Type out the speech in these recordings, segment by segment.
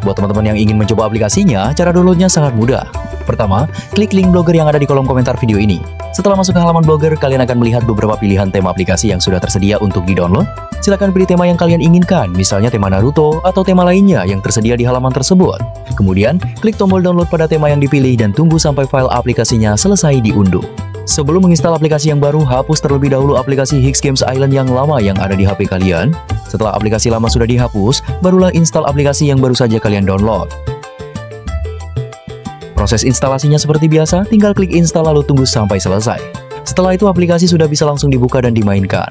Buat teman-teman yang ingin mencoba aplikasinya, cara downloadnya sangat mudah. Pertama, klik link blogger yang ada di kolom komentar video ini. Setelah masuk ke halaman blogger, kalian akan melihat beberapa pilihan tema aplikasi yang sudah tersedia untuk di-download. Silakan pilih tema yang kalian inginkan, misalnya tema Naruto atau tema lainnya yang tersedia di halaman tersebut. Kemudian, klik tombol download pada tema yang dipilih dan tunggu sampai file aplikasinya selesai diunduh. Sebelum menginstal aplikasi yang baru, hapus terlebih dahulu aplikasi Higgs Games Island yang lama yang ada di HP kalian. Setelah aplikasi lama sudah dihapus, barulah install aplikasi yang baru saja kalian download. Proses instalasinya seperti biasa, tinggal klik install lalu tunggu sampai selesai. Setelah itu aplikasi sudah bisa langsung dibuka dan dimainkan.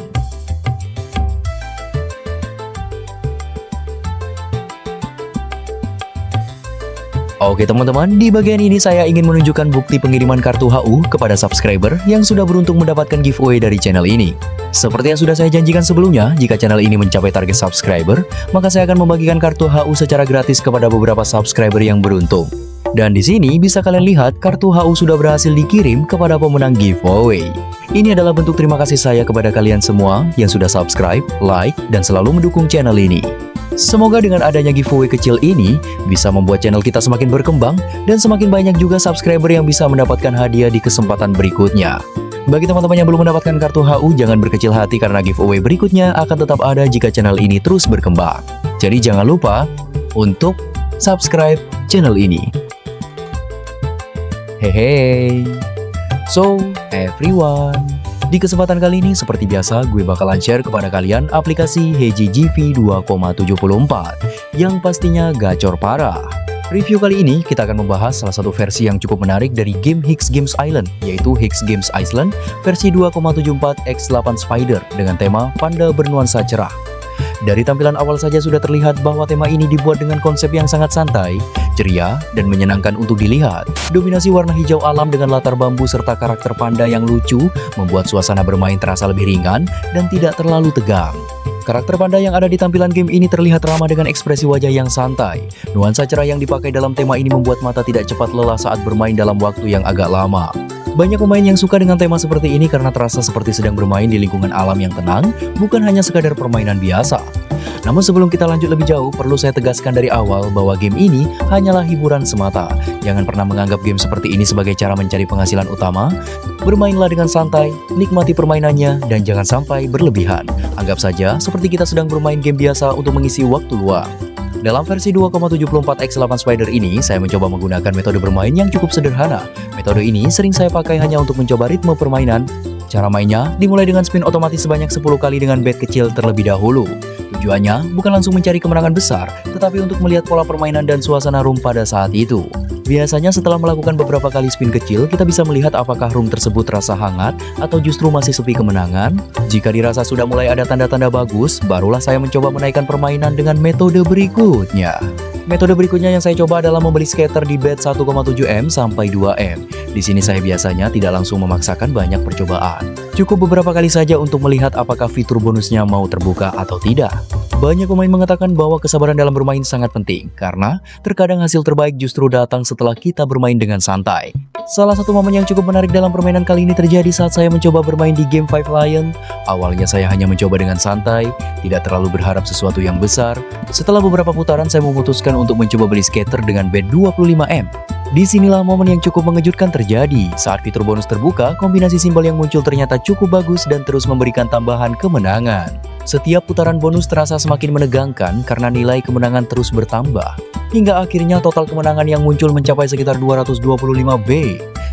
Oke teman-teman, di bagian ini saya ingin menunjukkan bukti pengiriman kartu HU kepada subscriber yang sudah beruntung mendapatkan giveaway dari channel ini. Seperti yang sudah saya janjikan sebelumnya, jika channel ini mencapai target subscriber, maka saya akan membagikan kartu HU secara gratis kepada beberapa subscriber yang beruntung. Dan di sini bisa kalian lihat kartu HU sudah berhasil dikirim kepada pemenang giveaway. Ini adalah bentuk terima kasih saya kepada kalian semua yang sudah subscribe, like, dan selalu mendukung channel ini. Semoga dengan adanya giveaway kecil ini bisa membuat channel kita semakin berkembang dan semakin banyak juga subscriber yang bisa mendapatkan hadiah di kesempatan berikutnya. Bagi teman-teman yang belum mendapatkan kartu HU, jangan berkecil hati karena giveaway berikutnya akan tetap ada jika channel ini terus berkembang. Jadi jangan lupa untuk subscribe channel ini. Hehe. So, everyone, di kesempatan kali ini seperti biasa gue bakalan share kepada kalian aplikasi Heiji GV 2,74 yang pastinya gacor parah. Review kali ini kita akan membahas salah satu versi yang cukup menarik dari game Higgs Games Island, yaitu Higgs Games Island versi 2,74x8 Spider dengan tema panda bernuansa cerah. Dari tampilan awal saja sudah terlihat bahwa tema ini dibuat dengan konsep yang sangat santai, ceria, dan menyenangkan untuk dilihat. Dominasi warna hijau alam dengan latar bambu serta karakter panda yang lucu membuat suasana bermain terasa lebih ringan dan tidak terlalu tegang. Karakter panda yang ada di tampilan game ini terlihat ramah dengan ekspresi wajah yang santai. Nuansa cerah yang dipakai dalam tema ini membuat mata tidak cepat lelah saat bermain dalam waktu yang agak lama. Banyak pemain yang suka dengan tema seperti ini karena terasa seperti sedang bermain di lingkungan alam yang tenang, bukan hanya sekadar permainan biasa. Namun sebelum kita lanjut lebih jauh, perlu saya tegaskan dari awal bahwa game ini hanyalah hiburan semata. Jangan pernah menganggap game seperti ini sebagai cara mencari penghasilan utama. Bermainlah dengan santai, nikmati permainannya, dan jangan sampai berlebihan. Anggap saja seperti kita sedang bermain game biasa untuk mengisi waktu luang. Dalam versi 2,74x8 Spider ini, saya mencoba menggunakan metode bermain yang cukup sederhana. Metode ini sering saya pakai hanya untuk mencoba ritme permainan. Cara mainnya dimulai dengan spin otomatis sebanyak 10 kali dengan bet kecil terlebih dahulu. Tujuannya bukan langsung mencari kemenangan besar, tetapi untuk melihat pola permainan dan suasana room pada saat itu. Biasanya setelah melakukan beberapa kali spin kecil, kita bisa melihat apakah room tersebut terasa hangat atau justru masih sepi kemenangan. Jika dirasa sudah mulai ada tanda-tanda bagus, barulah saya mencoba menaikkan permainan dengan metode berikutnya. Metode berikutnya yang saya coba adalah membeli skater di bet 1,7M sampai 2M. Di sini saya biasanya tidak langsung memaksakan banyak percobaan. Cukup beberapa kali saja untuk melihat apakah fitur bonusnya mau terbuka atau tidak. Banyak pemain mengatakan bahwa kesabaran dalam bermain sangat penting, karena terkadang hasil terbaik justru datang setelah kita bermain dengan santai. Salah satu momen yang cukup menarik dalam permainan kali ini terjadi saat saya mencoba bermain di game Five Lion. Awalnya saya hanya mencoba dengan santai, tidak terlalu berharap sesuatu yang besar. Setelah beberapa putaran saya memutuskan untuk mencoba beli skater dengan bet 25M. Disinilah momen yang cukup mengejutkan terjadi. Saat fitur bonus terbuka, kombinasi simbol yang muncul ternyata cukup bagus dan terus memberikan tambahan kemenangan. Setiap putaran bonus terasa semakin menegangkan karena nilai kemenangan terus bertambah. Hingga akhirnya total kemenangan yang muncul mencapai sekitar 225B.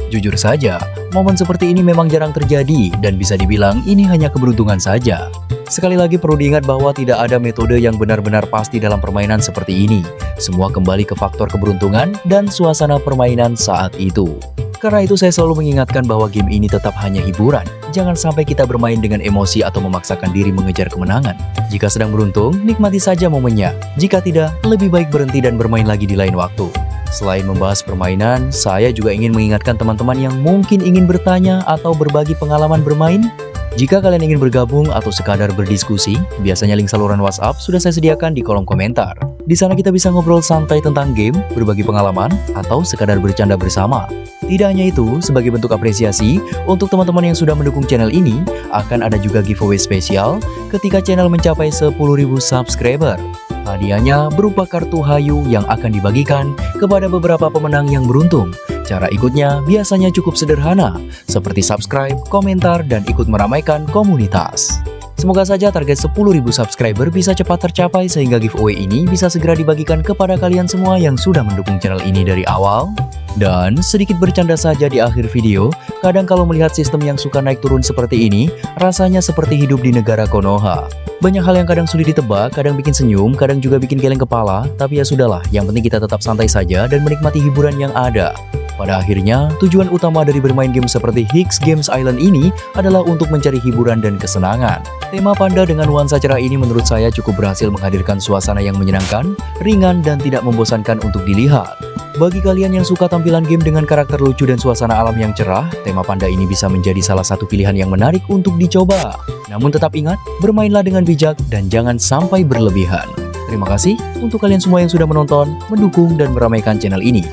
Jujur saja, momen seperti ini memang jarang terjadi dan bisa dibilang ini hanya keberuntungan saja. Sekali lagi perlu diingat bahwa tidak ada metode yang benar-benar pasti dalam permainan seperti ini. Semua kembali ke faktor keberuntungan dan suasana permainan saat itu. Karena itu saya selalu mengingatkan bahwa game ini tetap hanya hiburan. Jangan sampai kita bermain dengan emosi atau memaksakan diri mengejar kemenangan. Jika sedang beruntung, nikmati saja momennya. Jika tidak, lebih baik berhenti dan bermain lagi di lain waktu. Selain membahas permainan, saya juga ingin mengingatkan teman-teman yang mungkin ingin bertanya atau berbagi pengalaman bermain. Jika kalian ingin bergabung atau sekadar berdiskusi, biasanya link saluran WhatsApp sudah saya sediakan di kolom komentar. Di sana kita bisa ngobrol santai tentang game, berbagi pengalaman, atau sekadar bercanda bersama. Tidak hanya itu, sebagai bentuk apresiasi, untuk teman-teman yang sudah mendukung channel ini, akan ada juga giveaway spesial ketika channel mencapai 10.000 subscriber. Hadiahnya berupa kartu Hayu yang akan dibagikan kepada beberapa pemenang yang beruntung. Cara ikutnya biasanya cukup sederhana, seperti subscribe, komentar, dan ikut meramaikan komunitas. Semoga saja target 10.000 subscriber bisa cepat tercapai sehingga giveaway ini bisa segera dibagikan kepada kalian semua yang sudah mendukung channel ini dari awal. Dan sedikit bercanda saja di akhir video, kadang kalau melihat sistem yang suka naik turun seperti ini, rasanya seperti hidup di negara Konoha. Banyak hal yang kadang sulit ditebak, kadang bikin senyum, kadang juga bikin geleng kepala, tapi ya sudahlah, yang penting kita tetap santai saja dan menikmati hiburan yang ada. Pada akhirnya, tujuan utama dari bermain game seperti Higgs Games Island ini adalah untuk mencari hiburan dan kesenangan. Tema panda dengan nuansa cerah ini menurut saya cukup berhasil menghadirkan suasana yang menyenangkan, ringan, dan tidak membosankan untuk dilihat. Bagi kalian yang suka tampilan game dengan karakter lucu dan suasana alam yang cerah, tema panda ini bisa menjadi salah satu pilihan yang menarik untuk dicoba. Namun tetap ingat, bermainlah dengan bijak dan jangan sampai berlebihan. Terima kasih untuk kalian semua yang sudah menonton, mendukung, dan meramaikan channel ini.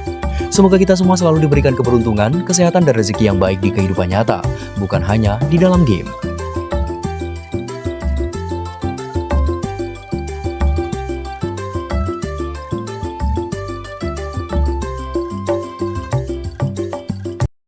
Semoga kita semua selalu diberikan keberuntungan, kesehatan, dan rezeki yang baik di kehidupan nyata, bukan hanya di dalam game.